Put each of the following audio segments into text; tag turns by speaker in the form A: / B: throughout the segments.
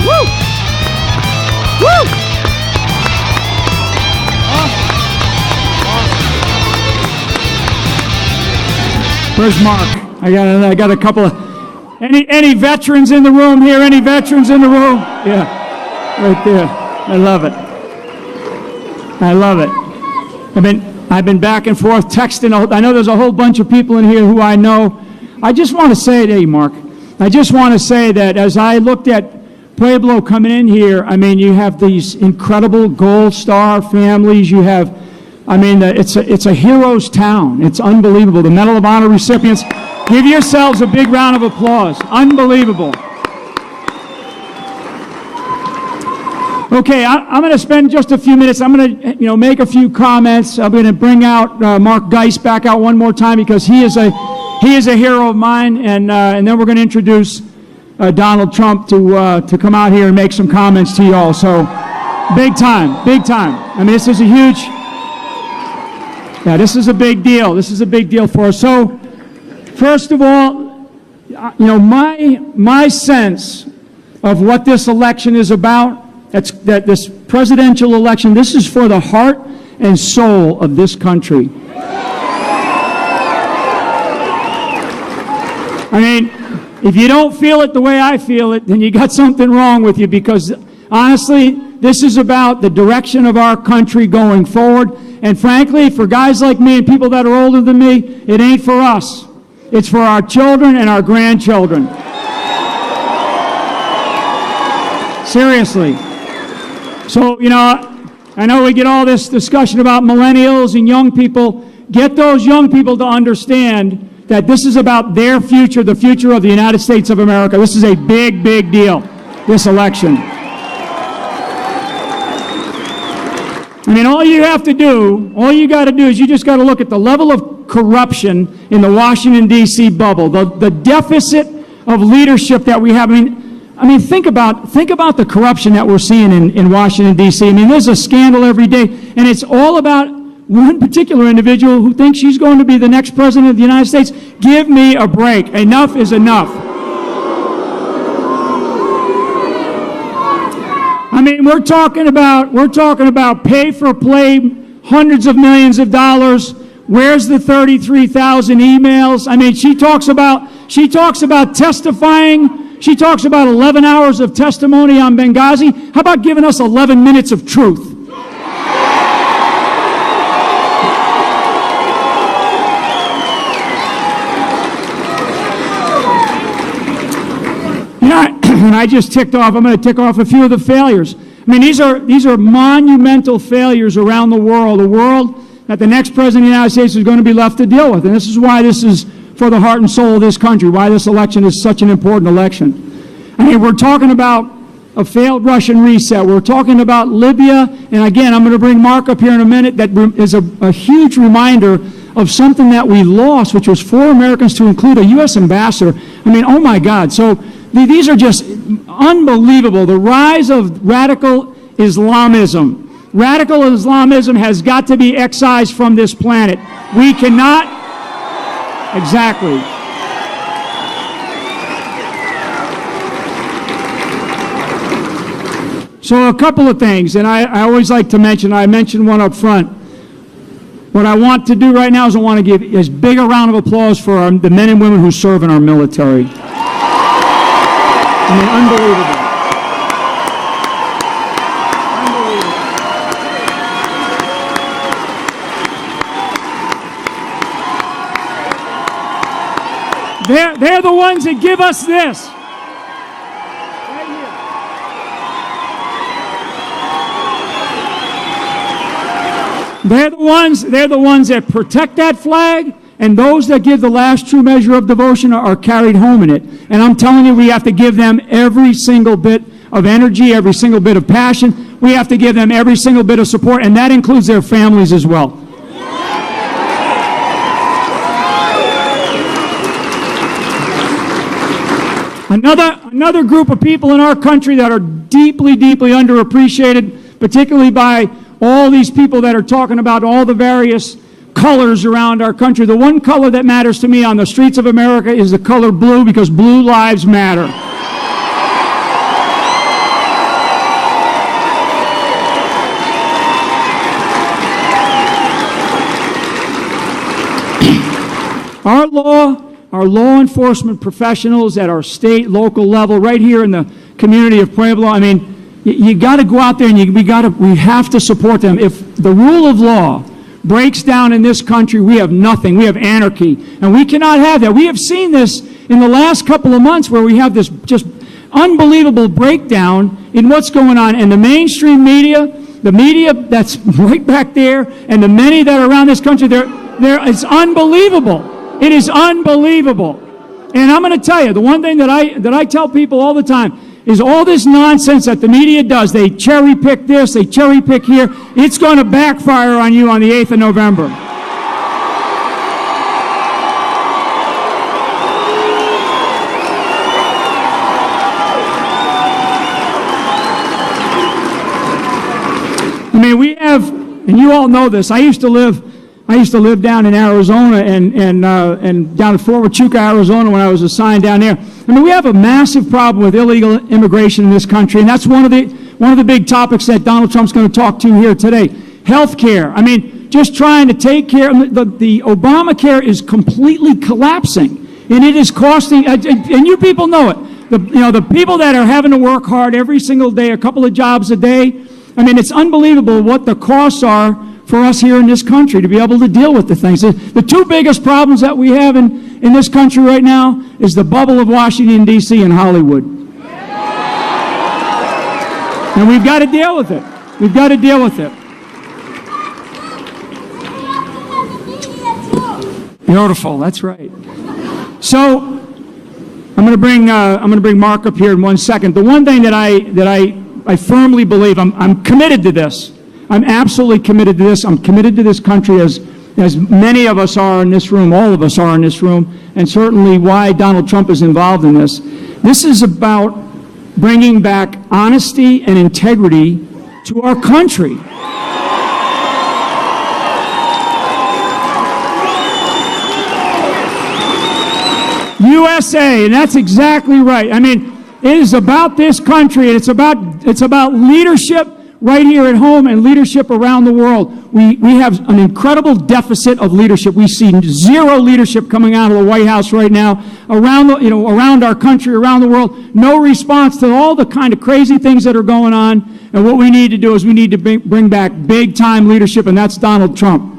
A: Woo! Woo! Where's Mark? I got a couple of any veterans in the room here? Any veterans in the room? Yeah, right there. I love it. I love it. I've been back and forth texting. I know there's a whole bunch of people in here who I know. I just want to say, hey, Mark, I just want to say that as I looked at Pueblo coming in here, I mean, you have these incredible Gold Star families. You have, I mean, it's a hero's town. It's unbelievable. The Medal of Honor recipients, give yourselves a big round of applause. Unbelievable. Okay, I'm going to spend just a few minutes. I'm going to, make a few comments. I'm going to bring out Mark Geist back out one more time because he is a hero of mine, and then we're going to introduce Donald Trump to come out here and make some comments to you all. So, big time, big time. I mean, this is a huge. Yeah, this is a big deal. This is a big deal for us. So, first of all, my sense of what this election is about. That this presidential election, this is for the heart and soul of this country. I mean, if you don't feel it the way I feel it, then you got something wrong with you, because honestly, this is about the direction of our country going forward. And frankly, for guys like me and people that are older than me, it ain't for us. It's for our children and our grandchildren. Seriously. So, I know we get all this discussion about millennials and young people. Get those young people to understand that this is about their future, the future of the United States of America. This is a big, big deal, this election. I mean, all you got to do is you just got to look at the level of corruption in the Washington, D.C. bubble, the deficit of leadership that we have. I mean, think about the corruption that we're seeing in Washington, D.C. I mean, there's a scandal every day, and it's all about one particular individual who thinks she's going to be the next president of the United States. Give me a break. Enough is enough. I mean, we're talking about pay-for-play, hundreds of millions of dollars. Where's the 33,000 emails? I mean, she talks about testifying. She talks about 11 hours of testimony on Benghazi. How about giving us 11 minutes of truth? And I just ticked off. I'm going to tick off a few of the failures. I mean, these are monumental failures around the world, a world that the next president of the United States is going to be left to deal with. And this is why this is for the heart and soul of this country, why this election is such an important election. I mean, we're talking about a failed Russian reset. We're talking about Libya. And again, I'm going to bring Mark up here in a minute. That is a huge reminder of something that we lost, which was 4 Americans to include a U.S. ambassador. I mean, oh my God. So these are just unbelievable. The rise of radical Islamism. Radical Islamism has got to be excised from this planet. We cannot. Exactly. So a couple of things, and I always like to mention, I mentioned one up front. What I want to do right now is I want to give as big a round of applause for the men and women who serve in our military. I mean, unbelievable. They're the ones that give us this. They're the ones that protect that flag, and those that give the last true measure of devotion are carried home in it. And I'm telling you, we have to give them every single bit of energy, every single bit of passion. We have to give them every single bit of support, and that includes their families as well. Another group of people in our country that are deeply, deeply underappreciated, particularly by all these people that are talking about all the various colors around our country. The one color that matters to me on the streets of America is the color blue, because blue lives matter. Our law enforcement professionals at our state, local level, right here in the community of Pueblo, I mean, you got to go out there and we have to support them. If the rule of law breaks down in this country, we have nothing. We have anarchy, and we cannot have that. We have seen this in the last couple of months where we have this just unbelievable breakdown in what's going on. And the mainstream media, the media that's right back there, and the many that are around this country, it's unbelievable. It is unbelievable. And I'm going to tell you, the one thing that I tell people all the time is all this nonsense that the media does. They cherry pick this, they cherry pick here. It's going to backfire on you on the 8th of November. I mean, we have, and you all know this. I used to live down in Arizona and down in Fort Huachuca, Arizona, when I was assigned down there. I mean, we have a massive problem with illegal immigration in this country, and that's one of the big topics that Donald Trump's going to talk to here today. Health care. I mean, just trying to take care of the Obamacare is completely collapsing, and it is costing. And you people know it. The people that are having to work hard every single day, a couple of jobs a day. I mean, it's unbelievable what the costs are for us here in this country to be able to deal with the things. The two biggest problems that we have in this country right now is the bubble of Washington, D.C. and Hollywood. And we've got to deal with it. We've got to deal with it. Beautiful, that's right. So I'm going to bring Mark up here in 1 second. The one thing that I firmly believe, I'm committed to this. I'm absolutely committed to this. I'm committed to this country as many of us are in this room, all of us are in this room, and certainly why Donald Trump is involved in this. This is about bringing back honesty and integrity to our country. USA, and that's exactly right. I mean, it is about this country, and it's about leadership right here at home and leadership around the world. We have an incredible deficit of leadership. We see zero leadership coming out of the White House right now, around our country, around the world. No response to all the kind of crazy things that are going on. And what we need to do is we need to bring back big-time leadership, and that's Donald Trump.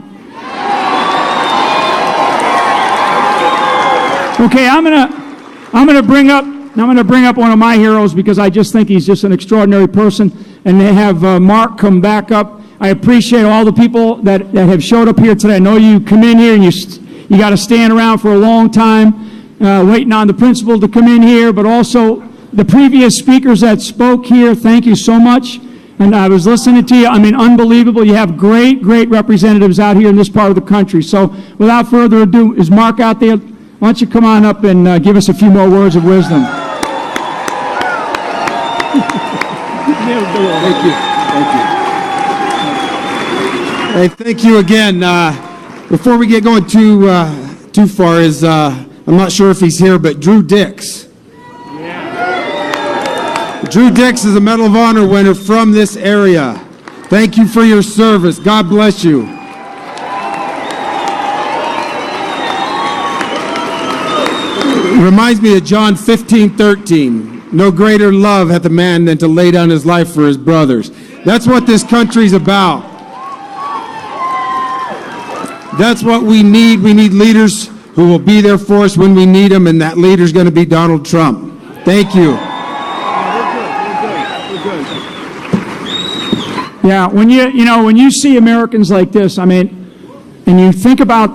A: Okay, I'm gonna bring up one of my heroes because I just think he's just an extraordinary person. And they have Mark come back up. I appreciate all the people that have showed up here today. I know you come in here and you got to stand around for a long time waiting on the principal to come in here, but also the previous speakers that spoke here, thank you so much. And I was listening to you. I mean, unbelievable. You have great, great representatives out here in this part of the country. So without further ado, is Mark out there? Why don't you come on up and give us a few more words of wisdom.
B: Thank you. Hey, thank you again. Before we get going too far, I'm not sure if he's here, but Drew Dix. Yeah. Drew Dix is a Medal of Honor winner from this area. Thank you for your service. God bless you. It reminds me of John 15:13. No greater love hath a man than to lay down his life for his brothers. That's what this country's about. That's what we need. We need leaders who will be there for us when we need them, and that leader's going to be Donald Trump. Thank you.
A: Yeah, when you see Americans like this, I mean, and you think about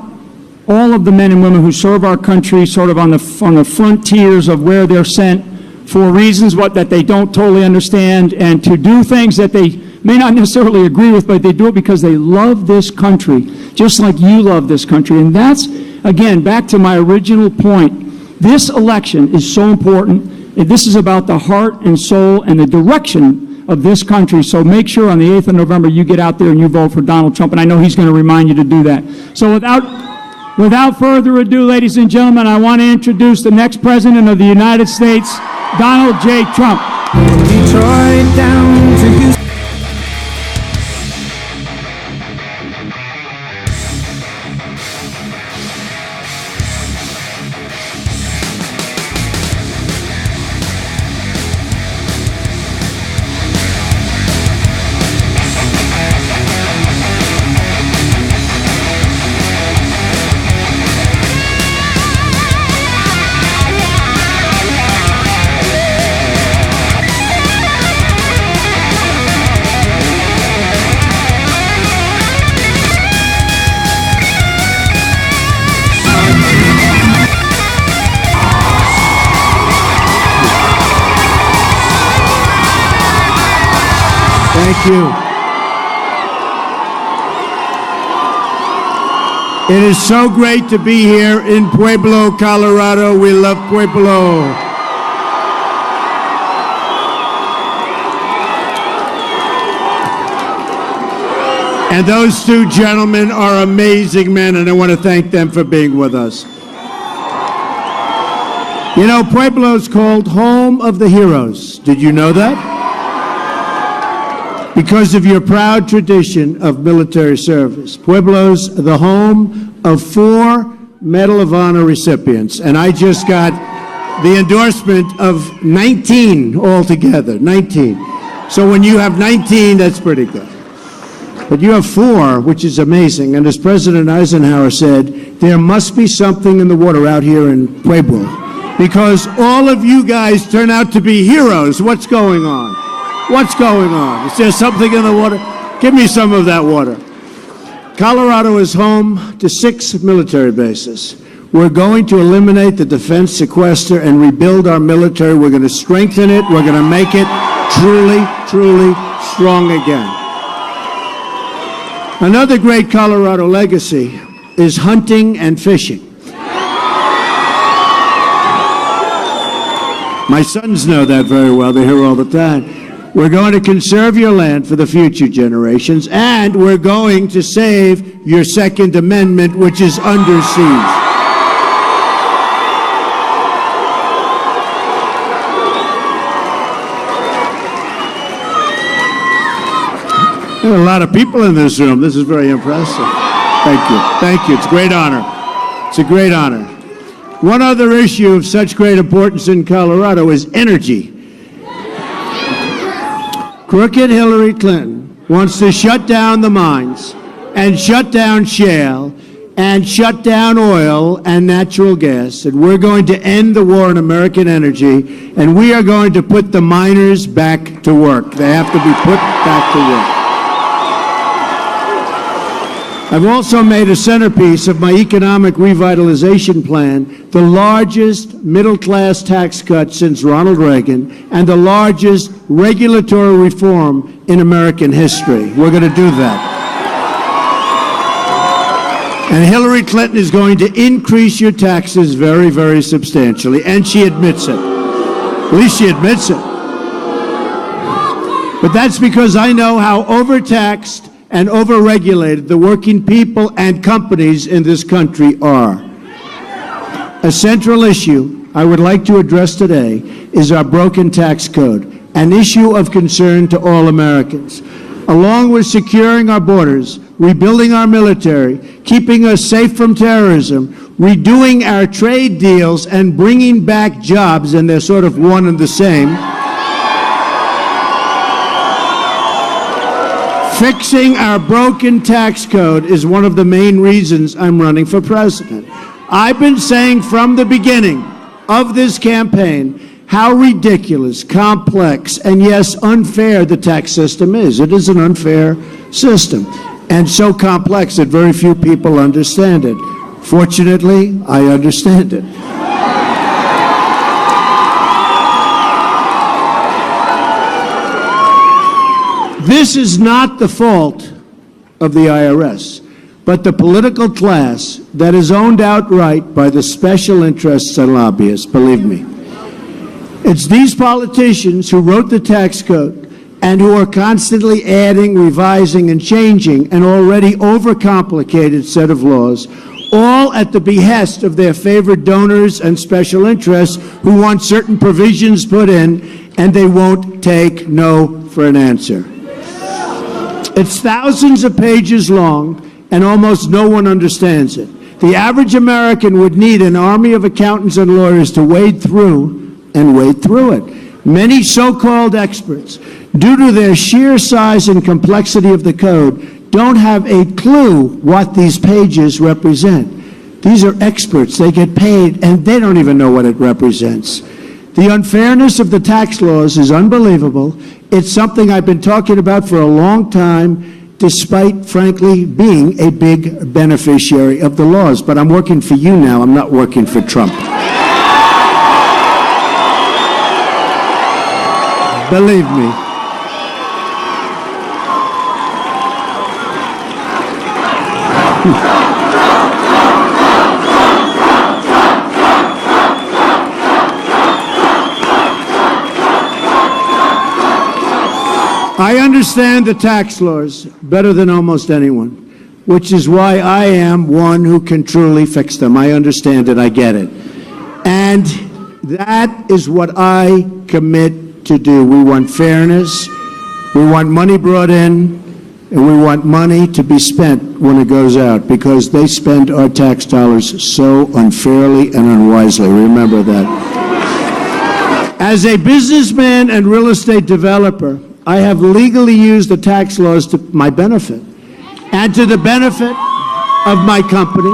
A: all of the men and women who serve our country sort of on the frontiers of where they're sent, for reasons that they don't totally understand, and to do things that they may not necessarily agree with, but they do it because they love this country, just like you love this country. And that's, again, back to my original point. This election is so important. This is about the heart and soul and the direction of this country. So make sure on the 8th of November you get out there and you vote for Donald Trump, and I know he's going to remind you to do that. So without further ado, ladies and gentlemen, I want to introduce the next President of the United States, Donald J. Trump.
C: Detroit down to Houston.
D: Thank you. It is so great to be here in Pueblo, Colorado. We love Pueblo. And those two gentlemen are amazing men, and I want to thank them for being with us. You know, Pueblo is called home of the heroes. Did you know that? Because of your proud tradition of military service. Pueblo's the home of 4 Medal of Honor recipients, and I just got the endorsement of 19 altogether, 19. So when you have 19, that's pretty good. But you have 4, which is amazing, and as President Eisenhower said, there must be something in the water out here in Pueblo, because all of you guys turn out to be heroes. What's going on? What's going on? Is there something in the water? Give me some of that water. Colorado is home to 6 military bases. We're going to eliminate the defense sequester and rebuild our military. We're going to strengthen it. We're going to make it truly, truly strong again. Another great Colorado legacy is hunting and fishing. My sons know that very well. They're here all the time. We're going to conserve your land for the future generations, and we're going to save your Second Amendment, which is under siege. There are a lot of people in this room. This is very impressive. Thank you. Thank you. It's a great honor. It's a great honor. One other issue of such great importance in Colorado is energy. Crooked Hillary Clinton wants to shut down the mines and shut down shale and shut down oil and natural gas. And we're going to end the war on American energy, and we are going to put the miners back to work. They have to be put back to work. I've also made a centerpiece of my economic revitalization plan the largest middle-class tax cut since Ronald Reagan and the largest regulatory reform in American history. We're going to do that. And Hillary Clinton is going to increase your taxes very, very substantially, and she admits it. At least she admits it. But that's because I know how overtaxed and overregulated the working people and companies in this country are. A central issue I would like to address today is our broken tax code, an issue of concern to all Americans. Along with securing our borders, rebuilding our military, keeping us safe from terrorism, redoing our trade deals, and bringing back jobs, and they're sort of one and the same, fixing our broken tax code is one of the main reasons I'm running for president. I've been saying from the beginning of this campaign how ridiculous, complex, and yes, unfair the tax system is. It is an unfair system, and so complex that very few people understand it. Fortunately, I understand it. This is not the fault of the IRS, but the political class that is owned outright by the special interests and lobbyists, believe me. It's these politicians who wrote the tax code and who are constantly adding, revising, and changing an already overcomplicated set of laws, all at the behest of their favorite donors and special interests who want certain provisions put in, and they won't take no for an answer. It's thousands of pages long, and almost no one understands it. The average American would need an army of accountants and lawyers to wade through it. Many so-called experts, due to their sheer size and complexity of the code, don't have a clue what these pages represent. These are experts. They get paid, and they don't even know what it represents. The unfairness of the tax laws is unbelievable. It's something I've been talking about for a long time, despite, frankly, being a big beneficiary of the laws. But I'm working for you now. I'm not working for Trump. Believe me. I understand the tax laws better than almost anyone, which is why I am one who can truly fix them. I understand it. I get it. And that is what I commit to do. We want fairness. We want money brought in, and we want money to be spent when it goes out, because they spend our tax dollars so unfairly and unwisely. Remember that. As a businessman and real estate developer, I have legally used the tax laws to my benefit and to the benefit of my company,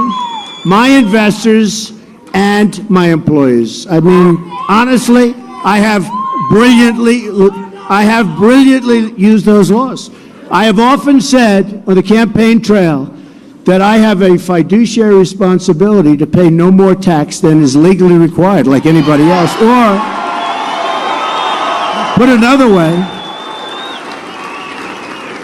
D: my investors, and my employees. I mean, honestly, I have brilliantly used those laws. I have often said on the campaign trail that I have a fiduciary responsibility to pay no more tax than is legally required, like anybody else. Or, put another way,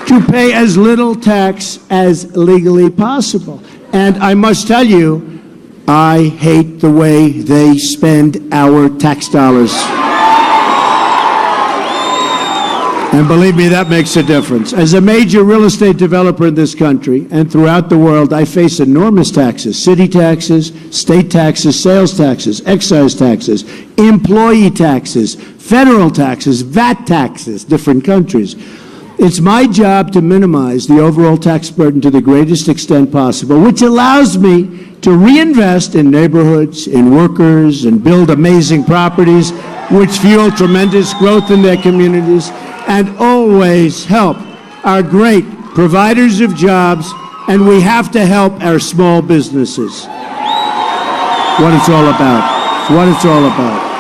D: to pay as little tax as legally possible. And I must tell you, I hate the way they spend our tax dollars. And believe me, that makes a difference. As a major real estate developer in this country and throughout the world, I face enormous taxes: city taxes, state taxes, sales taxes, excise taxes, employee taxes, federal taxes, VAT taxes, different countries. It's my job to minimize the overall tax burden to the greatest extent possible, which allows me to reinvest in neighborhoods, in workers, and build amazing properties which fuel tremendous growth in their communities, and always help our great providers of jobs, and we have to help our small businesses. What it's all about. What it's all about.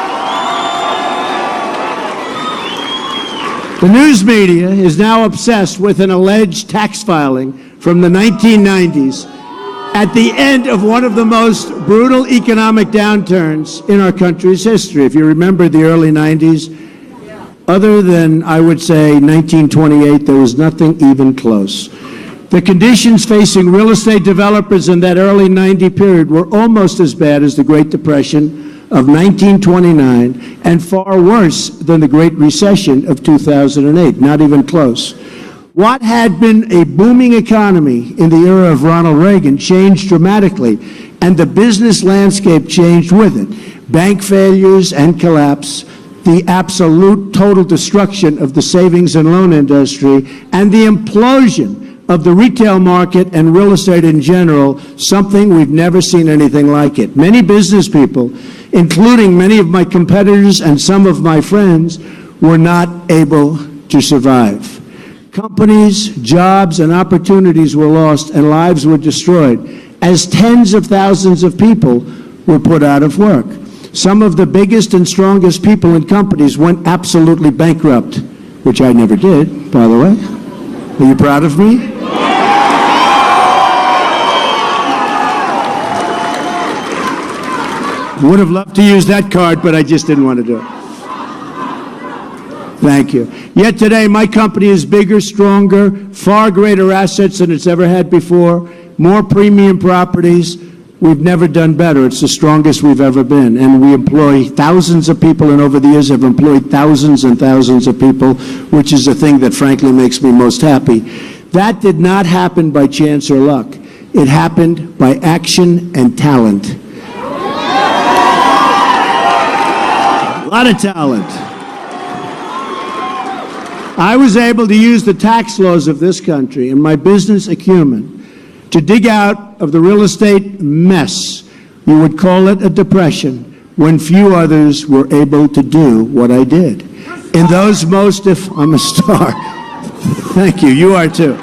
D: The news media is now obsessed with an alleged tax filing from the 1990s at the end of one of the most brutal economic downturns in our country's history. If you remember the early 90s, other than, I would say, 1928, there was nothing even close. The conditions facing real estate developers in that early 90 period were almost as bad as the Great Depression of 1929, and far worse than the Great Recession of 2008, not even close. What had been a booming economy in the era of Ronald Reagan changed dramatically, and the business landscape changed with it. Bank failures and collapse, the absolute total destruction of the savings and loan industry, and the implosion of the retail market and real estate in general, something we've never seen anything like it. Many business people, including many of my competitors and some of my friends, were not able to survive. Companies, jobs, and opportunities were lost, and lives were destroyed, as tens of thousands of people were put out of work. Some of the biggest and strongest people in companies went absolutely bankrupt, which I never did, by the way. Are you proud of me? Would have loved to use that card, but I just didn't want to do it. Thank you. Yet today, my company is bigger, stronger, far greater assets than it's ever had before, more premium properties. We've never done better. It's the strongest we've ever been. And we employ thousands of people, and over the years have employed thousands and thousands of people, which is the thing that frankly makes me most happy. That did not happen by chance or luck. It happened by action and talent. A lot of talent. I was able to use the tax laws of this country and my business acumen to dig out of the real estate mess, you would call it a depression, when few others were able to do what I did. In those most, if I'm a star, thank you, you are too.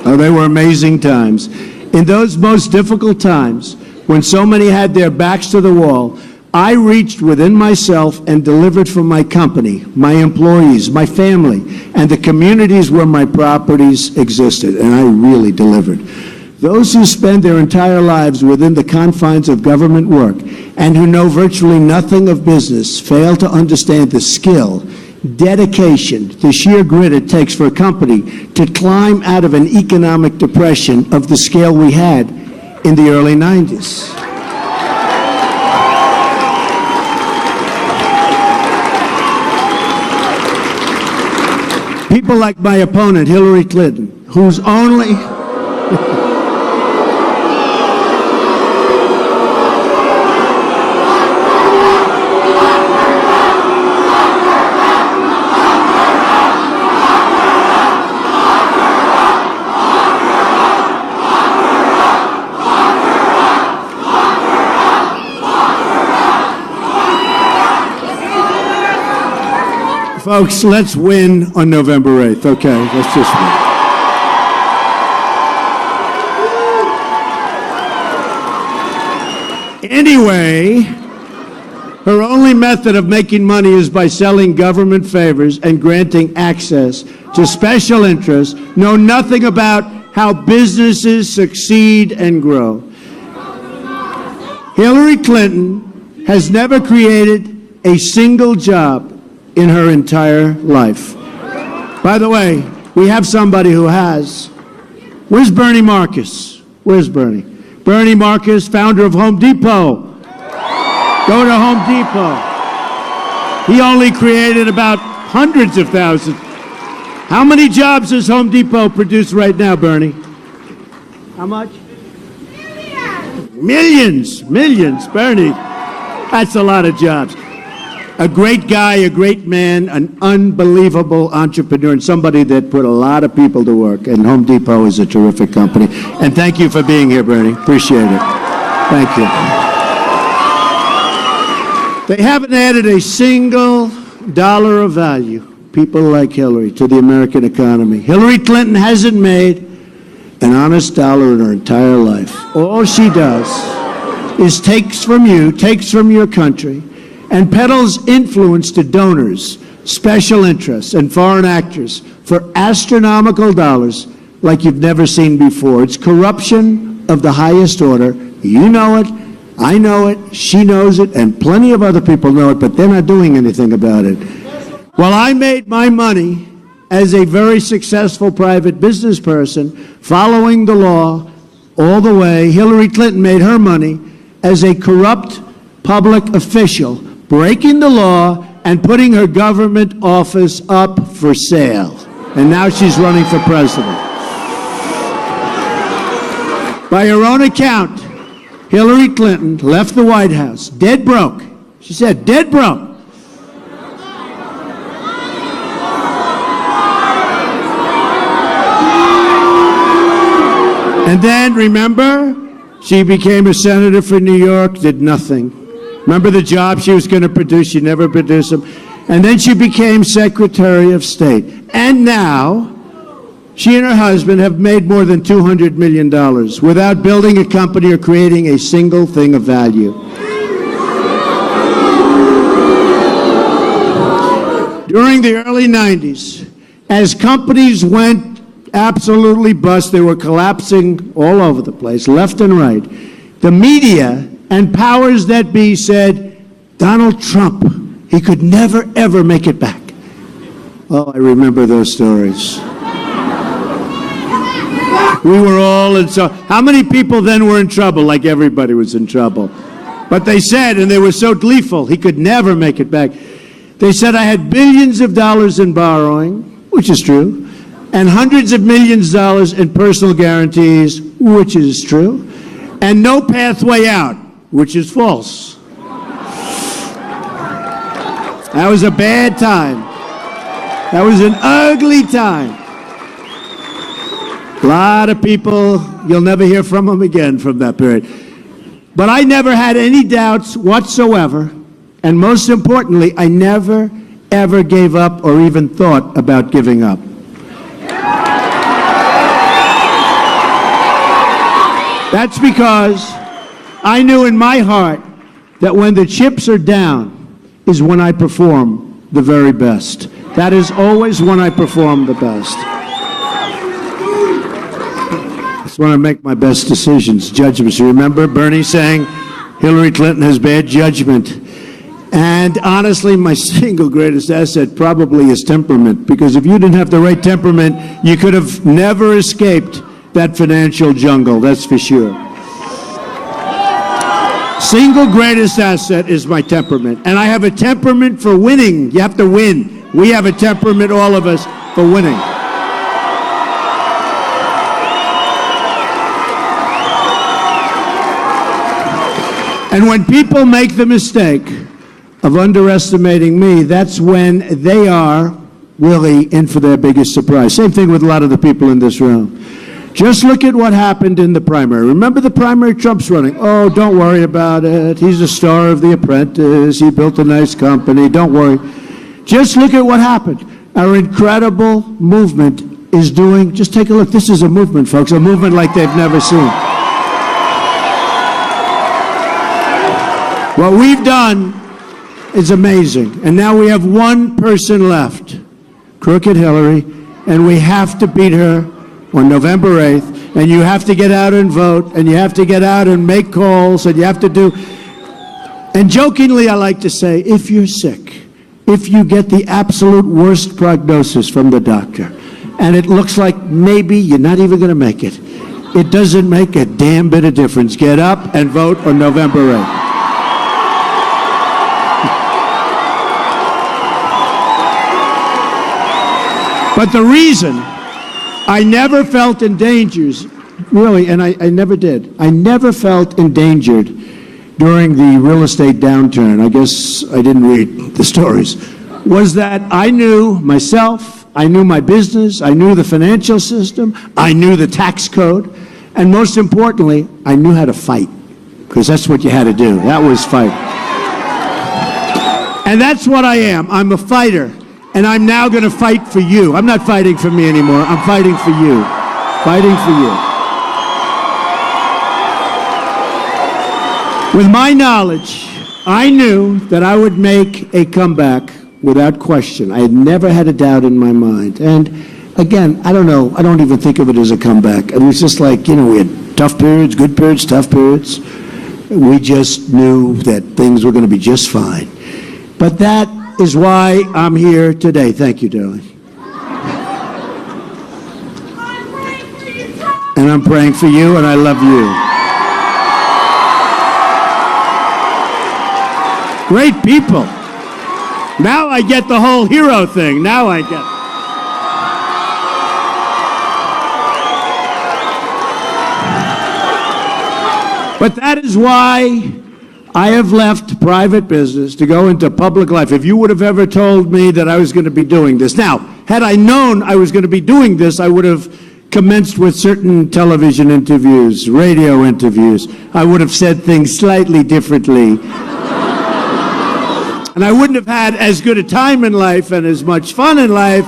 D: Oh, they were amazing times. In those most difficult times, when so many had their backs to the wall, I reached within myself and delivered for my company, my employees, my family, and the communities where my properties existed, and I really delivered. Those who spend their entire lives within the confines of government work and who know virtually nothing of business fail to understand the skill dedication, the sheer grit it takes for a company to climb out of an economic depression of the scale we had in the early 90s. People like my opponent, Hillary Clinton, whose only... Folks, let's win on November 8th. Okay, let's just win. Anyway, her only method of making money is by selling government favors and granting access to special interests, know nothing about how businesses succeed and grow. Hillary Clinton has never created a single job in her entire life. By the way, we have somebody who has. Where's Bernie Marcus? Where's Bernie? Bernie Marcus, founder of Home Depot. Go to Home Depot. He only created about hundreds of thousands. How many jobs does Home Depot produce right now, Bernie? How much? Millions. Millions, Bernie. That's a lot of jobs. A great guy, a great man, an unbelievable entrepreneur, and somebody that put a lot of people to work. And Home Depot is a terrific company. And thank you for being here, Bernie. Appreciate it. Thank you. They haven't added a single dollar of value, people like Hillary, to the American economy. Hillary Clinton hasn't made an honest dollar in her entire life. All she does is takes from you, takes from your country, and peddles influence to donors, special interests, and foreign actors for astronomical dollars like you've never seen before. It's corruption of the highest order. You know it, I know it, she knows it, and plenty of other people know it, but they're not doing anything about it. Well, I made my money as a very successful private business person, following the law all the way. Hillary Clinton made her money as a corrupt public official, breaking the law and putting her government office up for sale. And now she's running for president. By her own account, Hillary Clinton left the White House dead broke. She said, dead broke. And then, remember, she became a senator for New York, did nothing. Remember the job she was going to produce? She never produced them. And then she became Secretary of State. And now, she and her husband have made more than $200 million without building a company or creating a single thing of value. During the early 90s, as companies went absolutely bust, they were collapsing all over the place, left and right, the media and powers that be said, Donald Trump, he could never, ever make it back. Oh, I remember those stories. We were all in so. How many people then were in trouble? Like everybody was in trouble. But they said, and they were so gleeful, he could never make it back. They said, I had billions of dollars in borrowing, which is true, and hundreds of millions of dollars in personal guarantees, which is true, and no pathway out, which is false. That was a bad time. That was an ugly time. A lot of people, you'll never hear from them again from that period. But I never had any doubts whatsoever, and most importantly, I never, ever gave up or even thought about giving up. That's because I knew in my heart that when the chips are down is when I perform the very best. That is always when I perform the best. That's when I make my best decisions, judgments. You remember Bernie saying Hillary Clinton has bad judgment. And And honestly, my single greatest asset probably is temperament, because if you didn't have the right temperament, you could have never escaped that financial jungle, that's for sure. Single greatest asset is my temperament. And I have a temperament for winning. You have to win. We have a temperament, all of us, for winning. And when people make the mistake of underestimating me, that's when they are really in for their biggest surprise. Same thing with a lot of the people in this room. Just look at what happened in the primary. Remember the primary? Trump's running. Oh, don't worry about it. He's a star of The Apprentice. He built a nice company. Don't worry. Just look at what happened. Our incredible movement is doing, just take a look. This is a movement, folks, a movement like they've never seen. What we've done is amazing. And now we have one person left, Crooked Hillary, and we have to beat her on November 8th, and you have to get out and vote, and you have to get out and make calls, and you have to do, and jokingly I like to say, if you're sick, if you get the absolute worst prognosis from the doctor, and it looks like maybe you're not even going to make it, it doesn't make a damn bit of difference. Get up and vote on November 8th. But the reason I never felt endangered, really, and I never did. I never felt endangered during the real estate downturn. I guess I didn't read the stories. Was that I knew myself, I knew my business, I knew the financial system, I knew the tax code, and most importantly, I knew how to fight, because that's what you had to do. That was fight. And that's what I am. I'm a fighter. And I'm now going to fight for you. I'm not fighting for me anymore. I'm fighting for you. Fighting for you. With my knowledge, I knew that I would make a comeback without question. I had never had a doubt in my mind. And again, I don't know. I don't even think of it as a comeback. It was just like, we had tough periods, good periods, tough periods. We just knew that things were going to be just fine. But that is why I'm here today. Thank you, darling. And I'm praying for you, and I love you. Great people. Now I get the whole hero thing. Now I get it. But that is why I have left private business to go into public life. If you would have ever told me that I was going to be doing this. Now, had I known I was going to be doing this, I would have commenced with certain television interviews, radio interviews. I would have said things slightly differently. And I wouldn't have had as good a time in life and as much fun in life,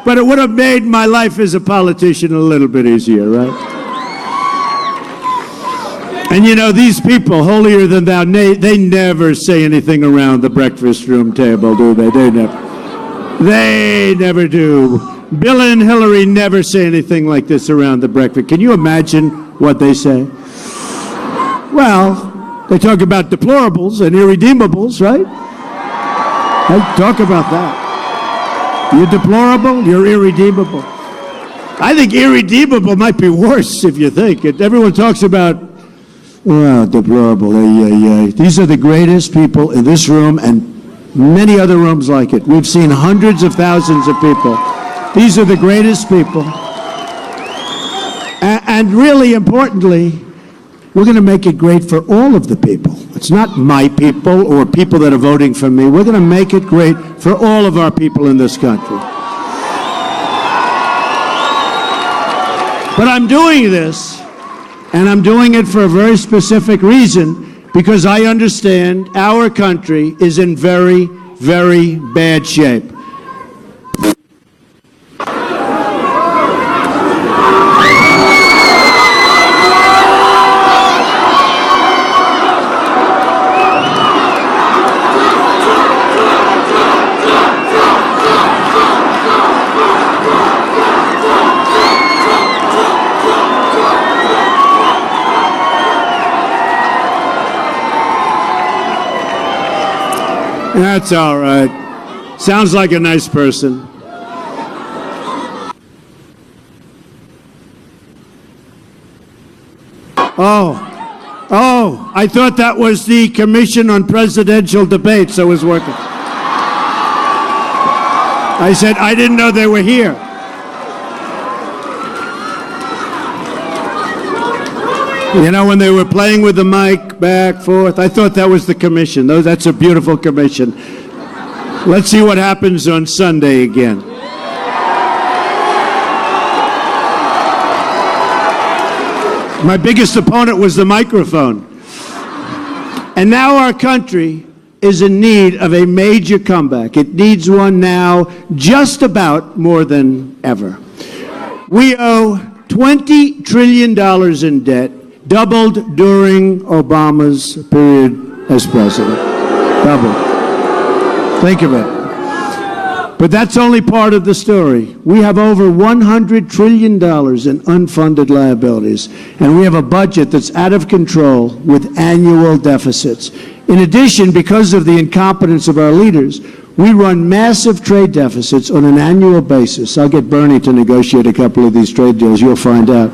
D: but it would have made my life as a politician a little bit easier, right? And these people, holier than thou, they never say anything around the breakfast room table, do they? They never do. Bill and Hillary never say anything like this around the breakfast. Can you imagine what they say? Well, they talk about deplorables and irredeemables, right? They talk about that. You're deplorable, you're irredeemable. I think irredeemable might be worse if you think it. Everyone talks about, deplorable. These are the greatest people in this room and many other rooms like it. We've seen hundreds of thousands of people. These are the greatest people. And really importantly, we're going to make it great for all of the people. It's not my people or people that are voting for me. We're going to make it great for all of our people in this country. But I'm doing this, and I'm doing it for a very specific reason, because I understand our country is in very, very bad shape. That's all right. Sounds like a nice person. Oh, I thought that was the Commission on Presidential Debates I was working. I said, I didn't know they were here. You know, when they were playing with the mic back, forth, I thought that was the commission. That's a beautiful commission. Let's see what happens on Sunday again. My biggest opponent was the microphone. And now our country is in need of a major comeback. It needs one now just about more than ever. We owe $20 trillion in debt, doubled during Obama's period as president. Doubled. Think of it. But that's only part of the story. We have over $100 trillion in unfunded liabilities, and we have a budget that's out of control with annual deficits. In addition, because of the incompetence of our leaders, we run massive trade deficits on an annual basis. I'll get Bernie to negotiate a couple of these trade deals. You'll find out.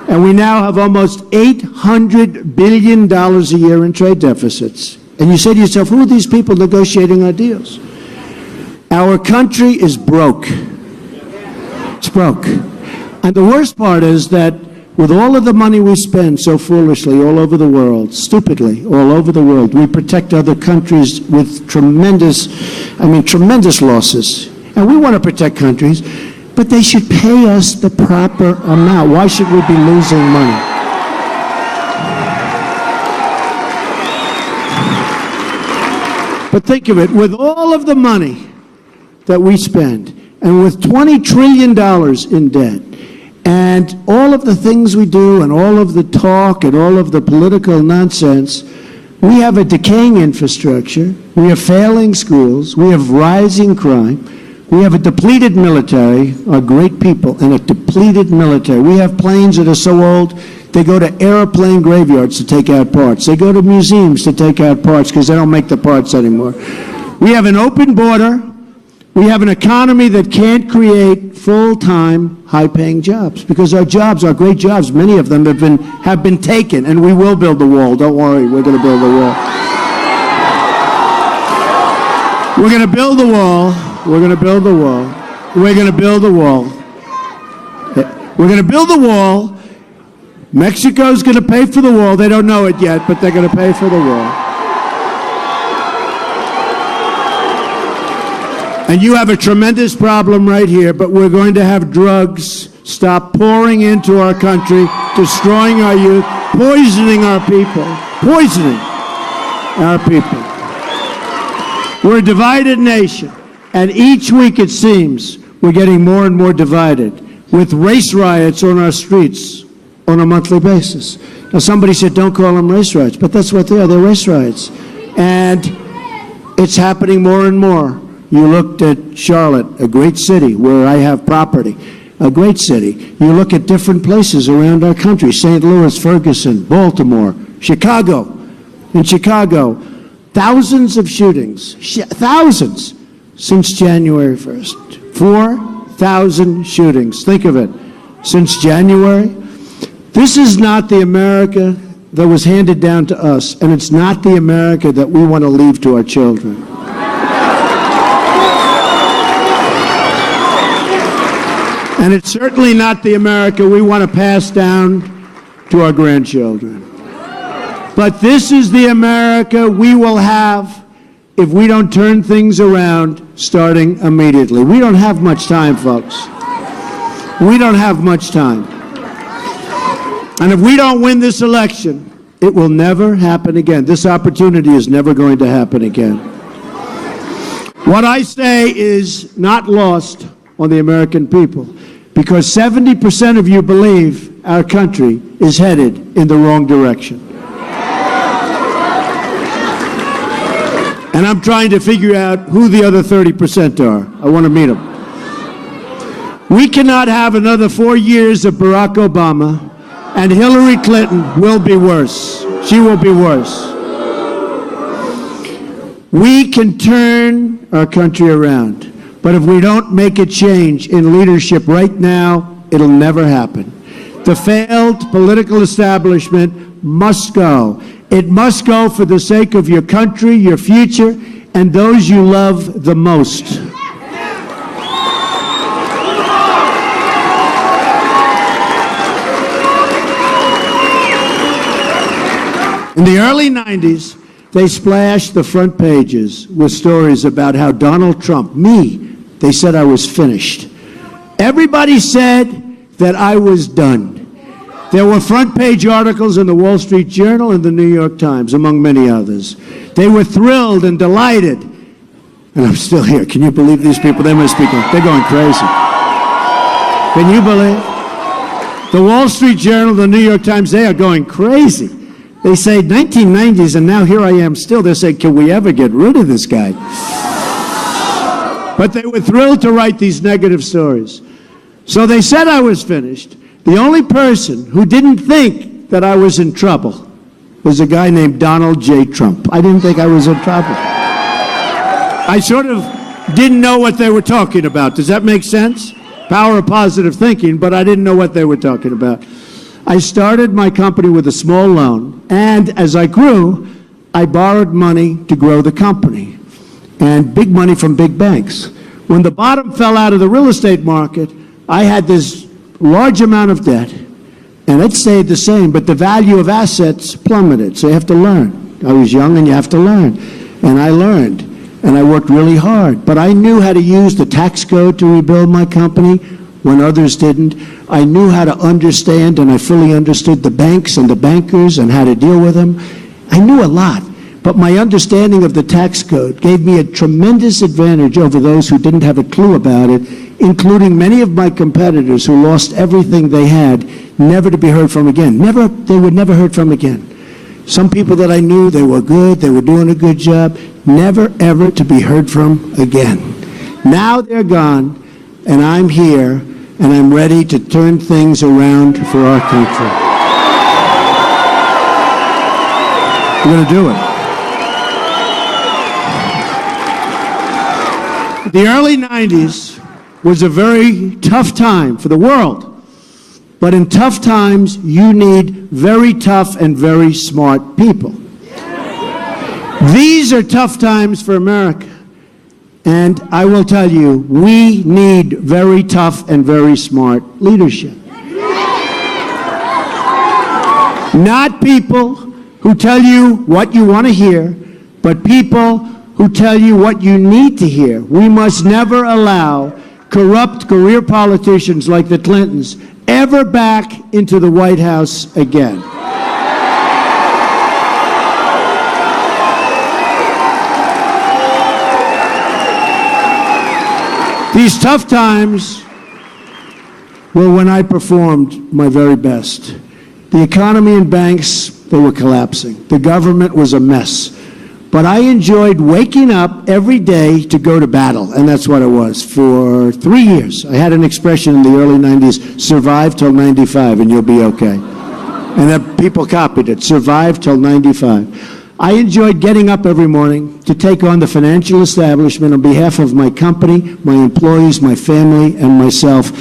D: And we now have almost $800 billion a year in trade deficits. And you say to yourself, who are these people negotiating our deals? Our country is broke. It's broke. And the worst part is that with all of the money we spend so foolishly all over the world, stupidly all over the world, we protect other countries with tremendous losses. And we want to protect countries, but they should pay us the proper amount. Why should we be losing money? But think of it, with all of the money that we spend, and with $20 trillion in debt, and all of the things we do, and all of the talk, and all of the political nonsense, we have a decaying infrastructure, we have failing schools, we have rising crime, we have a depleted military, our great people, and a depleted military. We have planes that are so old, they go to airplane graveyards to take out parts. They go to museums to take out parts because they don't make the parts anymore. We have an open border. We have an economy that can't create full-time, high-paying jobs because our jobs, our great jobs, many of them have been taken, and we will build the wall. Don't worry, we're going to build the wall. We're going to build the wall. We're going to build the wall. We're going to build the wall. We're going to build the wall. Mexico's going to pay for the wall. They don't know it yet, but they're going to pay for the wall. And you have a tremendous problem right here, but we're going to have drugs stop pouring into our country, destroying our youth, poisoning our people, poisoning our people. We're a divided nation, and each week it seems we're getting more and more divided, with race riots on our streets on a monthly basis. Now somebody said, don't call them race riots, but that's what they are, they're race riots. And it's happening more and more. You looked at Charlotte, a great city where I have property, a great city. You look at different places around our country, St. Louis, Ferguson, Baltimore, Chicago. In Chicago, thousands of shootings, thousands since January 1st. 4,000 shootings. Think of it. Since January. This is not the America that was handed down to us, and it's not the America that we want to leave to our children. And it's certainly not the America we want to pass down to our grandchildren. But this is the America we will have if we don't turn things around starting immediately. We don't have much time, folks. We don't have much time. And if we don't win this election, it will never happen again. This opportunity is never going to happen again. What I say is not lost on the American people, because 70% of you believe our country is headed in the wrong direction. And I'm trying to figure out who the other 30% are. I want to meet them. We cannot have another 4 years of Barack Obama, and Hillary Clinton will be worse. She will be worse. We can turn our country around. But if we don't make a change in leadership right now, it'll never happen. The failed political establishment must go. It must go for the sake of your country, your future, and those you love the most. In the early 90s, they splashed the front pages with stories about how Donald Trump, they said I was finished. Everybody said that I was done. There were front page articles in the Wall Street Journal and the New York Times, among many others. They were thrilled and delighted. And I'm still here. Can you believe these people? They must be going, they're going crazy. Can you believe? The Wall Street Journal, the New York Times, they are going crazy. They say 1990s, and now here I am still. They say, can we ever get rid of this guy? But they were thrilled to write these negative stories. So they said I was finished. The only person who didn't think that I was in trouble was a guy named Donald J. Trump. I didn't think I was in trouble. I sort of didn't know what they were talking about. Does that make sense? Power of positive thinking, but I didn't know what they were talking about. I started my company with a small loan, and as I grew, I borrowed money to grow the company, and big money from big banks. When the bottom fell out of the real estate market, I had this large amount of debt, and it stayed the same, but the value of assets plummeted, so you have to learn. I was young, and you have to learn, and I learned, and I worked really hard, but I knew how to use the tax code to rebuild my company when others didn't. I knew how to understand, and I fully understood the banks and the bankers and how to deal with them. I knew a lot, but my understanding of the tax code gave me a tremendous advantage over those who didn't have a clue about it, including many of my competitors who lost everything they had, never to be heard from again. They were never heard from again. Some people that I knew, they were good, they were doing a good job, never ever to be heard from again. Now they're gone, and I'm here, and I'm ready to turn things around for our country. We're going to do it. The early 90s was a very tough time for the world. But in tough times, you need very tough and very smart people. These are tough times for America. And I will tell you, we need very tough and very smart leadership. Not people who tell you what you want to hear, but people who tell you what you need to hear. We must never allow corrupt career politicians like the Clintons ever back into the White House again. These tough times were when I performed my very best. The economy and banks, they were collapsing. The government was a mess. But I enjoyed waking up every day to go to battle, and that's what it was. For 3 years, I had an expression in the early 90s, survive till 95 and you'll be okay. And then people copied it, survive till 95. I enjoyed getting up every morning to take on the financial establishment on behalf of my company, my employees, my family, and myself,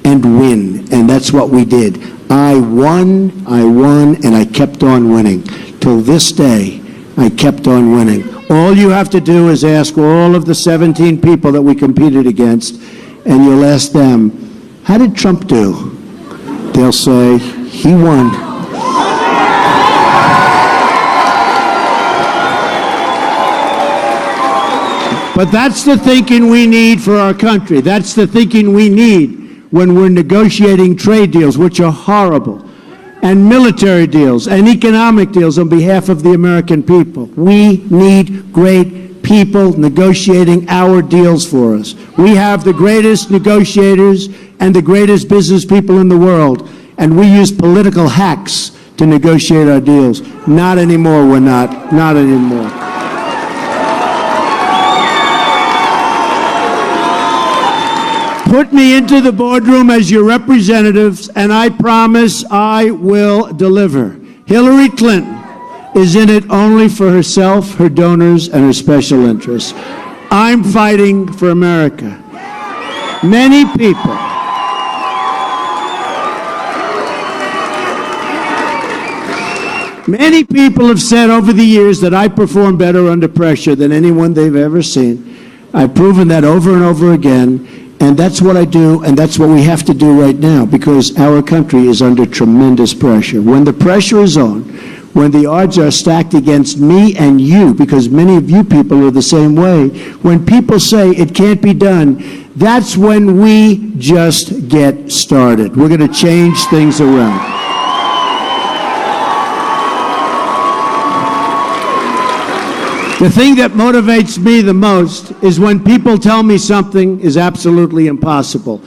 D: and win. And that's what we did. I won, and I kept on winning. Till this day, I kept on winning. All you have to do is ask all of the 17 people that we competed against, and you'll ask them, how did Trump do? They'll say, he won. But that's the thinking we need for our country. That's the thinking we need when we're negotiating trade deals, which are horrible, and military deals and economic deals on behalf of the American people. We need great people negotiating our deals for us. We have the greatest negotiators and the greatest business people in the world, and we use political hacks to negotiate our deals. Not anymore, we're not. Not anymore. Put me into the boardroom as your representatives, and I promise I will deliver. Hillary Clinton is in it only for herself, her donors, and her special interests. I'm fighting for America. Many people have said over the years that I perform better under pressure than anyone they've ever seen. I've proven that over and over again, and that's what I do, and that's what we have to do right now, because our country is under tremendous pressure. When the pressure is on, when the odds are stacked against me and you, because many of you people are the same way, when people say it can't be done, that's when we just get started. We're going to change things around. The thing that motivates me the most is when people tell me something is absolutely impossible.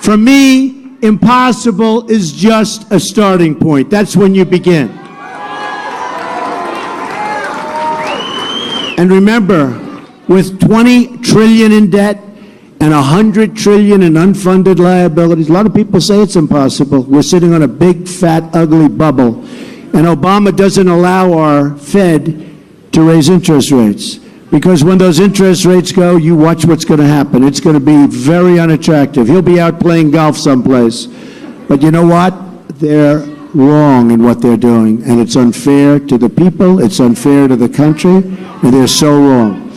D: For me, impossible is just a starting point. That's when you begin. And remember, with 20 trillion in debt and 100 trillion in unfunded liabilities, a lot of people say it's impossible. We're sitting on a big, fat, ugly bubble. And Obama doesn't allow our Fed to raise interest rates, because when those interest rates go, you watch what's going to happen. It's going to be very unattractive. He'll be out playing golf someplace. But you know what? They're wrong in what they're doing, and it's unfair to the people, it's unfair to the country, and they're so wrong.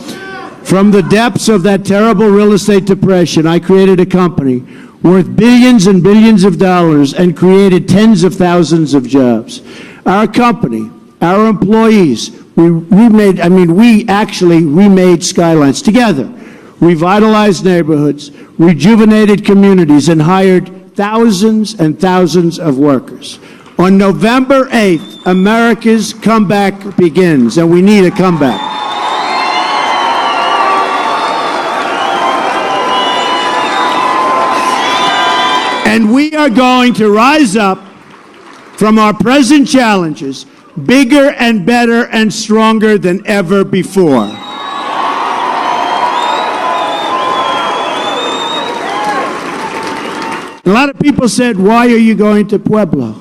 D: From the depths of that terrible real estate depression, I created a company worth billions and billions of dollars and created tens of thousands of jobs. Our company, our employees, we actually remade skylines together, revitalized neighborhoods, rejuvenated communities, and hired thousands and thousands of workers. On November 8th, America's comeback begins, and we need a comeback. And we are going to rise up from our present challenges bigger and better and stronger than ever before. A lot of people said, why are you going to Pueblo?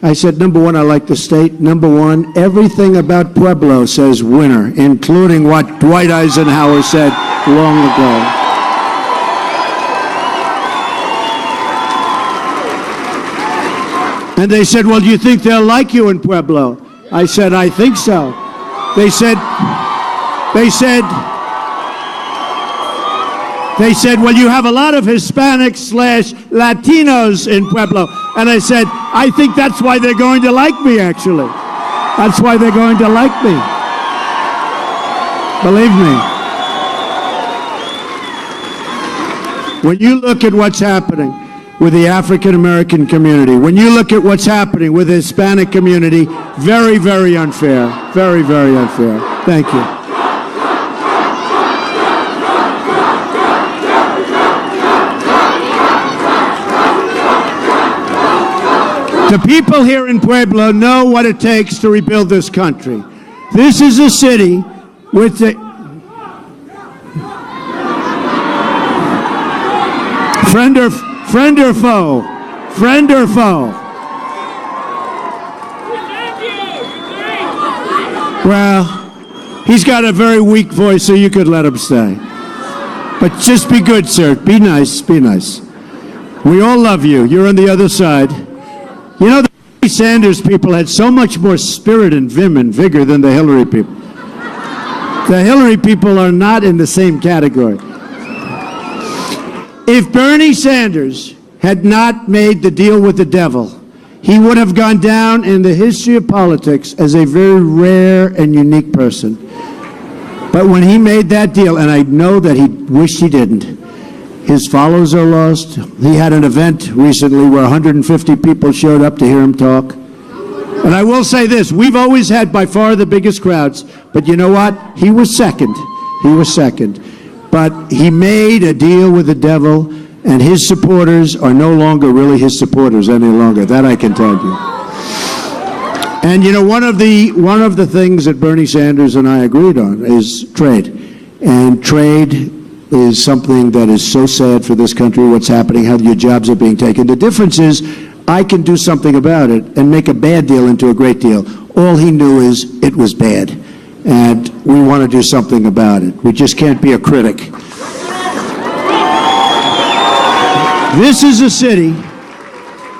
D: I said, number one, I like the state. Number one, everything about Pueblo says winner, including what Dwight Eisenhower said long ago. And they said, well, do you think they'll like you in Pueblo? I said, I think so. They said, well, you have a lot of Hispanics/Latinos in Pueblo. And I said, I think that's why they're going to like me, actually. That's why they're going to like me. Believe me. When you look at what's happening with the African American community, when you look at what's happening with the Hispanic community, very, very unfair. Very, very unfair. Thank you. The people here in Pueblo know what it takes to rebuild this country. This is a city with the friend or foe? Friend or foe? Well, he's got a very weak voice, so you could let him stay. But just be good, sir. Be nice. Be nice. We all love you. You're on the other side. You know, the Bernie Sanders people had so much more spirit and vim and vigor than the Hillary people. The Hillary people are not in the same category. If Bernie Sanders had not made the deal with the devil, he would have gone down in the history of politics as a very rare and unique person. But when he made that deal, and I know that he wished he didn't, his followers are lost. He had an event recently where 150 people showed up to hear him talk. And I will say this, we've always had by far the biggest crowds, but you know what? He was second. He was second. But he made a deal with the devil, and his supporters are no longer really his supporters any longer. That I can tell you. And you know, one of the things that Bernie Sanders and I agreed on is trade. And trade is something that is so sad for this country, what's happening, how your jobs are being taken. The difference is I can do something about it and make a bad deal into a great deal. All he knew is it was bad, and we want to do something about it. We just can't be a critic. This is a city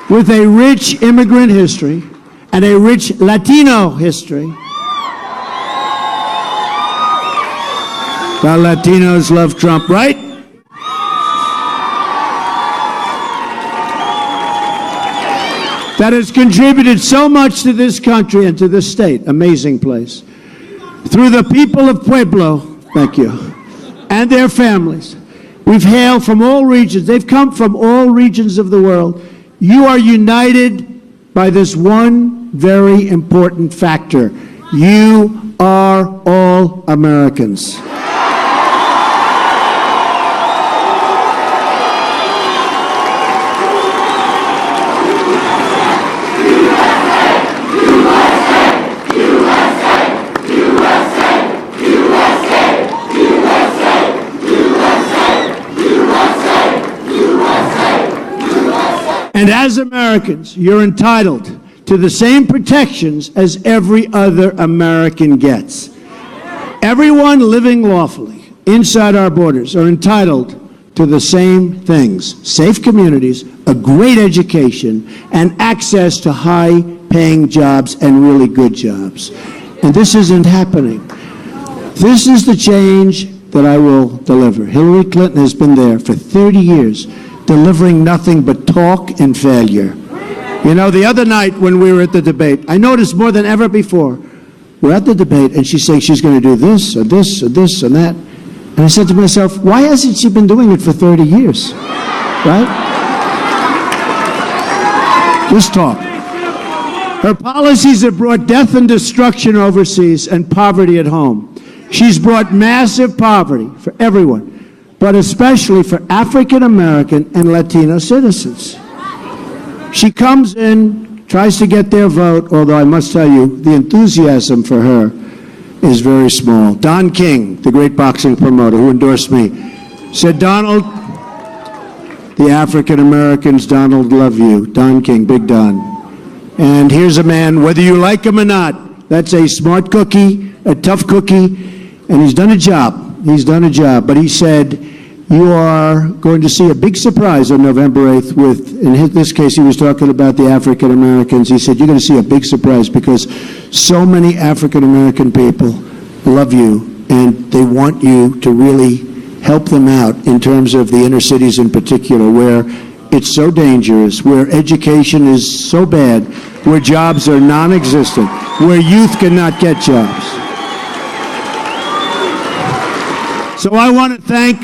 D: with a rich immigrant history and a rich Latino history. The Latinos love Trump, right? That has contributed so much to this country and to this state. Amazing place. Through the people of Pueblo, thank you, and their families. We've hailed from all regions. They've come from all regions of the world. You are united by this one very important factor. You are all Americans. And as Americans, you're entitled to the same protections as every other American gets. Everyone living lawfully inside our borders are entitled to the same things: safe communities, a great education, and access to high-paying jobs and really good jobs. And this isn't happening. This is the change that I will deliver. Hillary Clinton has been there for 30 years, delivering nothing but talk and failure. You know, the other night when we were at the debate, I noticed more than ever before, we're at the debate and she's saying she's going to do this or this or this and that. And I said to myself, why hasn't she been doing it for 30 years? Right? Just talk. Her policies have brought death and destruction overseas and poverty at home. She's brought massive poverty for everyone, but especially for African American and Latino citizens. She comes in, tries to get their vote, although I must tell you, the enthusiasm for her is very small. Don King, the great boxing promoter who endorsed me, said, Donald, the African Americans, Donald, love you. Don King, Big Don. And here's a man, whether you like him or not, that's a smart cookie, a tough cookie, and he's done a job. He's done a job. But he said, you are going to see a big surprise on November 8th with, in this case, he was talking about the African Americans. He said, you're going to see a big surprise because so many African American people love you and they want you to really help them out in terms of the inner cities in particular, where it's so dangerous, where education is so bad, where jobs are non-existent, where youth cannot get jobs. So I want to thank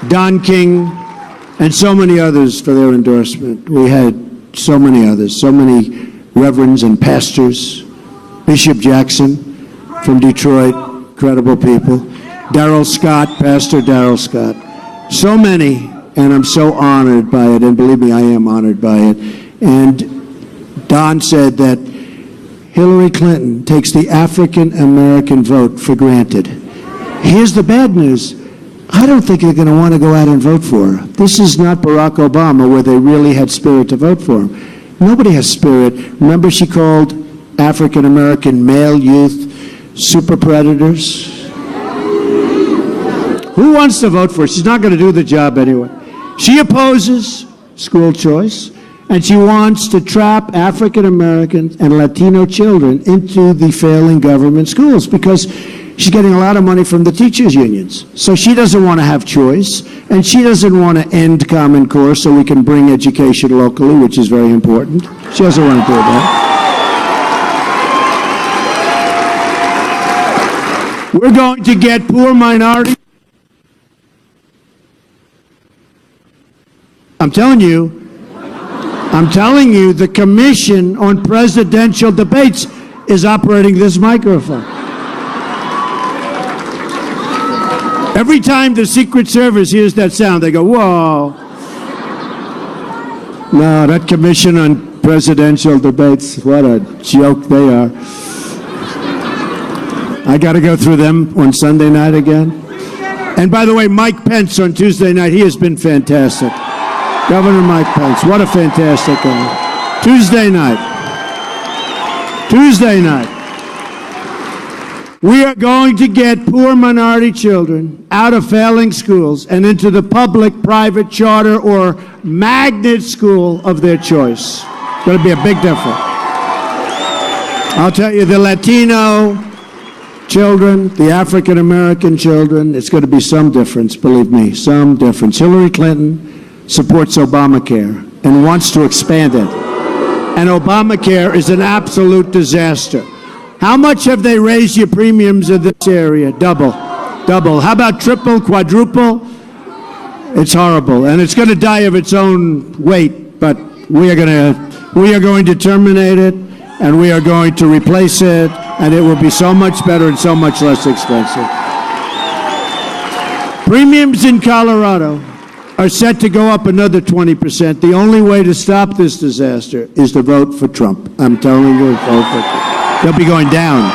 D: Don King and so many others for their endorsement. We had so many others, so many reverends and pastors. Bishop Jackson from Detroit, incredible people. Darrell Scott, Pastor Darrell Scott. So many, and I'm so honored by it, and believe me, I am honored by it. And Don said that Hillary Clinton takes the African American vote for granted. Here's the bad news. I don't think they're going to want to go out and vote for her. This is not Barack Obama where they really had spirit to vote for him. Nobody has spirit. Remember she called African American male youth super predators? Who wants to vote for her? She's not going to do the job anyway. She opposes school choice, and she wants to trap African American and Latino children into the failing government schools because she's getting a lot of money from the teachers' unions. So she doesn't want to have choice, and she doesn't want to end Common Core so we can bring education locally, which is very important. She doesn't want to do that. We're going to get poor minorities. I'm telling you, the Commission on Presidential Debates is operating this microphone. Every time the Secret Service hears that sound, they go, whoa. No, that Commission on Presidential Debates, what a joke they are. I got to go through them on Sunday night again. And by the way, Mike Pence on Tuesday night, he has been fantastic. Governor Mike Pence, what a fantastic guy. Tuesday night. Tuesday night. We are going to get poor minority children out of failing schools and into the public, private, charter, or magnet school of their choice. It's going to be a big difference. I'll tell you, the Latino children, the African American children, it's going to be some difference, believe me, some difference. Hillary Clinton supports Obamacare and wants to expand it. And Obamacare is an absolute disaster. How much have they raised your premiums in this area? Double. How about triple, quadruple? It's horrible, and it's going to die of its own weight, but we are going to terminate it, and we are going to replace it, and it will be so much better and so much less expensive. Premiums in Colorado are set to go up another 20%. The only way to stop this disaster is to vote for Trump. I'm telling you, vote for Trump. They'll be going down.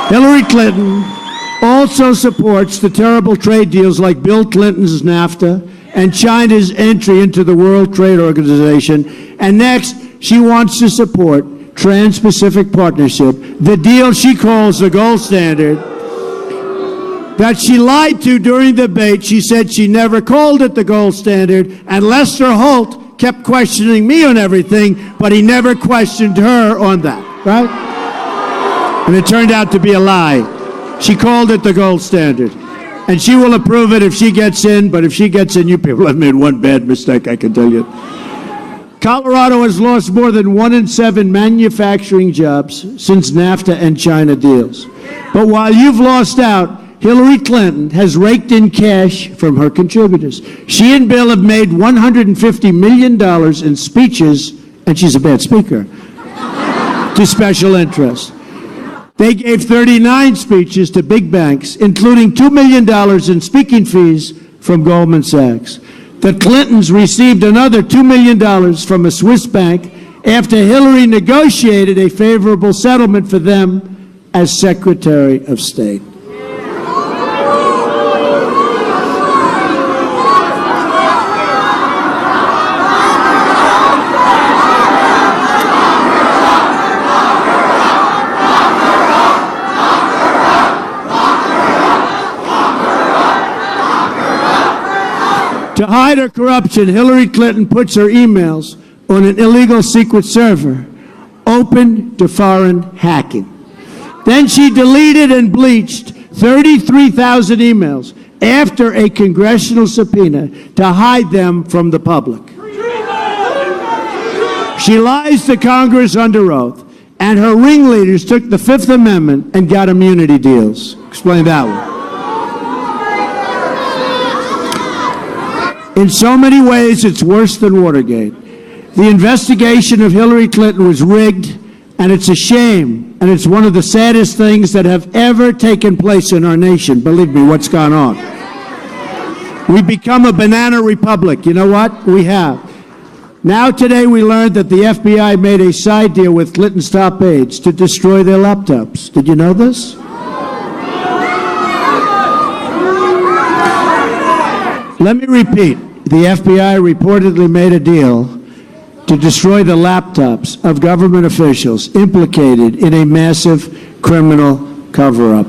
D: Hillary Clinton also supports the terrible trade deals like Bill Clinton's NAFTA and China's entry into the World Trade Organization. And next, she wants to support Trans-Pacific Partnership, the deal she calls the gold standard, that she lied to during the debate. She said she never called it the gold standard, and Lester Holt kept questioning me on everything, but he never questioned her on that, right? And it turned out to be a lie. She called it the gold standard. And she will approve it if she gets in, but if she gets in, you people have made one bad mistake, I can tell you. Colorado has lost more than 1 in 7 manufacturing jobs since NAFTA and China deals. But while you've lost out, Hillary Clinton has raked in cash from her contributors. She and Bill have made $150 million in speeches, and she's a bad speaker, to special interests. They gave 39 speeches to big banks, including $2 million in speaking fees from Goldman Sachs. The Clintons received another $2 million from a Swiss bank after Hillary negotiated a favorable settlement for them as Secretary of State. To hide her corruption, Hillary Clinton puts her emails on an illegal secret server open to foreign hacking. Then she deleted and bleached 33,000 emails after a congressional subpoena to hide them from the public. She lies to Congress under oath, and her ringleaders took the Fifth Amendment and got immunity deals. Explain that one. In so many ways, it's worse than Watergate. The investigation of Hillary Clinton was rigged, and it's a shame, and it's one of the saddest things that have ever taken place in our nation. Believe me, what's gone on. We've become a banana republic. You know what? We have. Now today we learned that the FBI made a side deal with Clinton's top aides to destroy their laptops. Did you know this? Let me repeat. The FBI reportedly made a deal to destroy the laptops of government officials implicated in a massive criminal cover-up.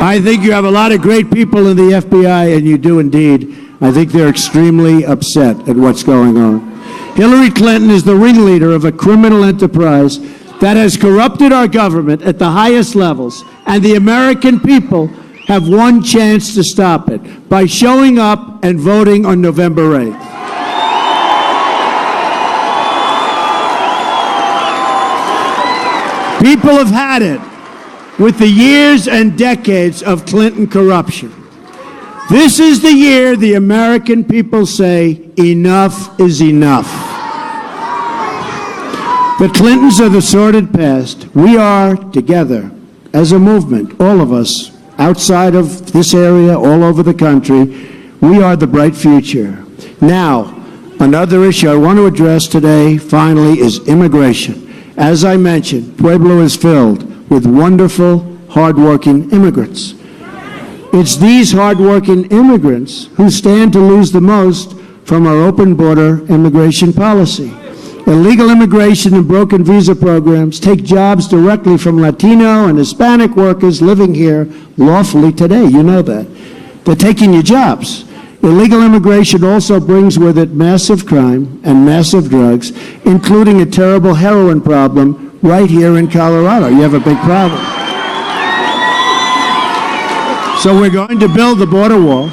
D: I think you have a lot of great people in the FBI, and you do indeed. I think they're extremely upset at what's going on. Hillary Clinton is the ringleader of a criminal enterprise that has corrupted our government at the highest levels, and the American people have one chance to stop it by showing up and voting on November 8th. People have had it with the years and decades of Clinton corruption. This is the year the American people say, enough is enough. The Clintons are the sordid past. We are together as a movement, all of us, outside of this area, all over the country. We are the bright future. Now, another issue I want to address today, finally, is immigration. As I mentioned, Pueblo is filled with wonderful, hardworking immigrants. It's these hardworking immigrants who stand to lose the most from our open border immigration policy. Illegal immigration and broken visa programs take jobs directly from Latino and Hispanic workers living here lawfully today. You know that. They're taking your jobs. Illegal immigration also brings with it massive crime and massive drugs, including a terrible heroin problem right here in Colorado. You have a big problem. So we're going to build the border wall,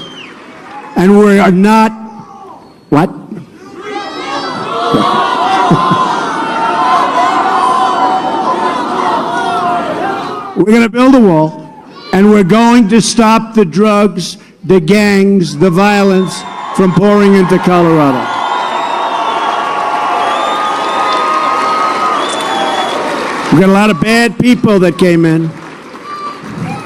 D: and we are not, what? We're going to build a wall, and we're going to stop the drugs, the gangs, the violence from pouring into Colorado. We've got a lot of bad people that came in.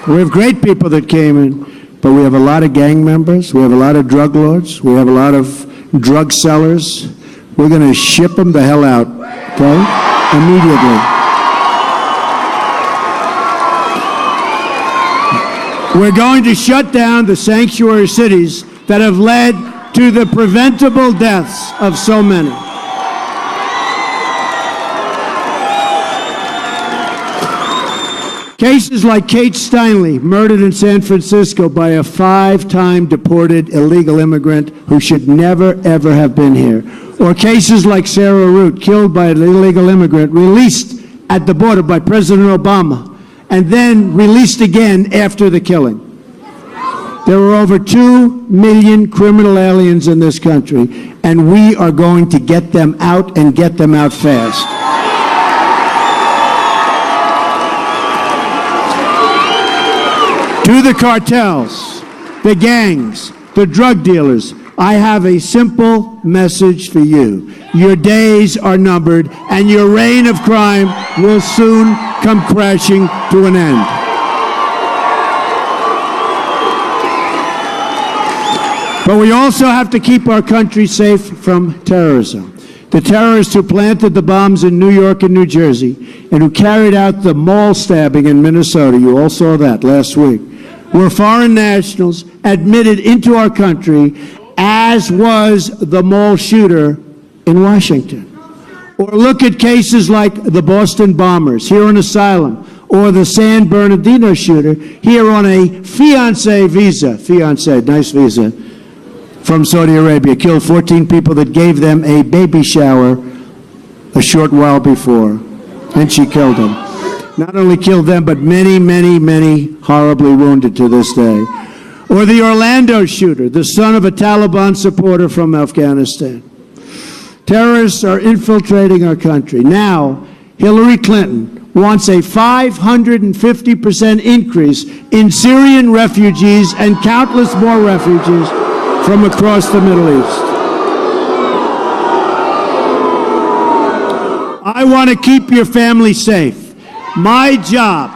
D: We have great people that came in, but we have a lot of gang members. We have a lot of drug lords. We have a lot of drug sellers. We're going to ship them the hell out, okay? Immediately. We're going to shut down the sanctuary cities that have led to the preventable deaths of so many. Cases like Kate Steinle, murdered in San Francisco by a 5-time deported illegal immigrant who should never, ever have been here. Or cases like Sarah Root, killed by an illegal immigrant, released at the border by President Obama, and then released again after the killing. There are over 2 million criminal aliens in this country, and we are going to get them out and get them out fast. To the cartels, the gangs, the drug dealers, I have a simple message for you. Your days are numbered, and your reign of crime will soon come crashing to an end. But we also have to keep our country safe from terrorism. The terrorists who planted the bombs in New York and New Jersey and who carried out the mall stabbing in Minnesota, you all saw that last week, were foreign nationals admitted into our country, as was the mall shooter in Washington. Or look at cases like the Boston bombers here on asylum, or the San Bernardino shooter here on a fiancé visa, nice visa, from Saudi Arabia, killed 14 people that gave them a baby shower a short while before, and she killed them. Not only killed them, but many, many, many horribly wounded to this day. Or the Orlando shooter, the son of a Taliban supporter from Afghanistan. Terrorists are infiltrating our country. Now, Hillary Clinton wants a 550% increase in Syrian refugees and countless more refugees from across the Middle East. I want to keep your family safe. My job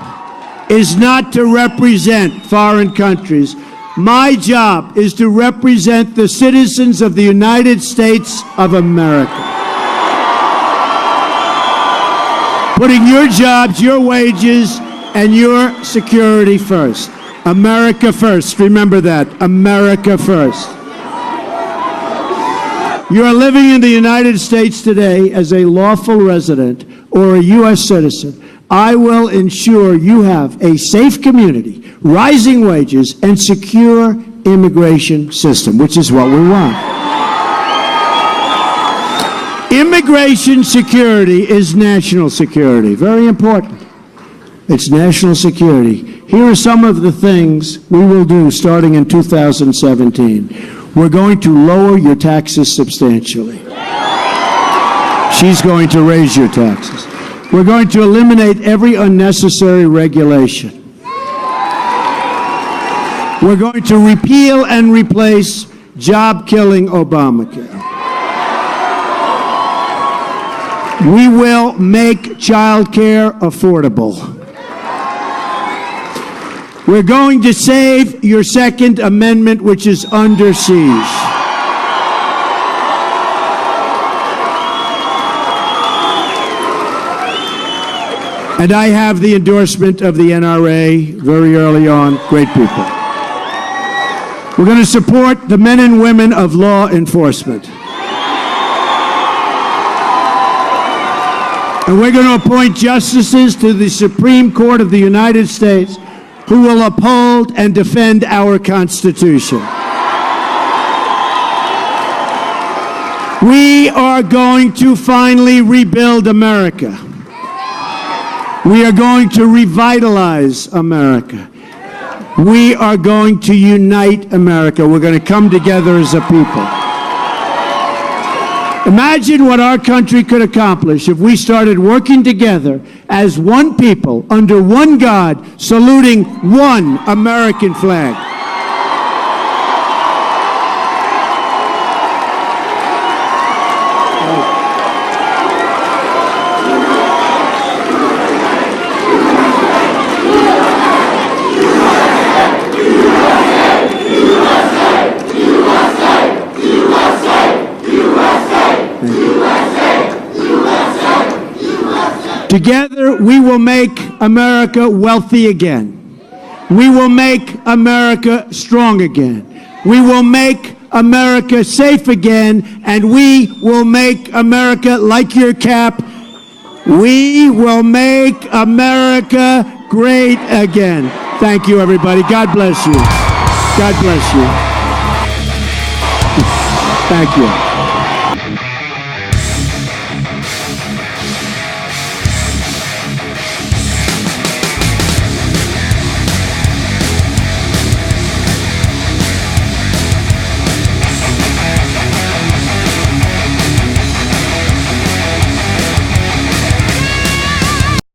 D: is not to represent foreign countries. My job is to represent the citizens of the United States of America. Putting your jobs, your wages, and your security first. America first. Remember that. America first. You are living in the United States today as a lawful resident or a U.S. citizen. I will ensure you have a safe community, rising wages, and secure immigration system, which is what we want. Immigration security is national security. Very important. It's national security. Here are some of the things we will do starting in 2017. We're going to lower your taxes substantially. She's going to raise your taxes. We're going to eliminate every unnecessary regulation. We're going to repeal and replace job-killing Obamacare. We will make child care affordable. We're going to save your Second Amendment, which is under siege. And I have the endorsement of the NRA very early on. Great people. We're going to support the men and women of law enforcement. And we're going to appoint justices to the Supreme Court of the United States who will uphold and defend our Constitution. We are going to finally rebuild America. We are going to revitalize America. We are going to unite America. We're going to come together as a people. Imagine what our country could accomplish if we started working together as one people, under one God, saluting one American flag. Together, we will make America wealthy again. We will make America strong again. We will make America safe again, and we will make America, like your cap, we will make America great again. Thank you, everybody. God bless you. God bless you. Thank you.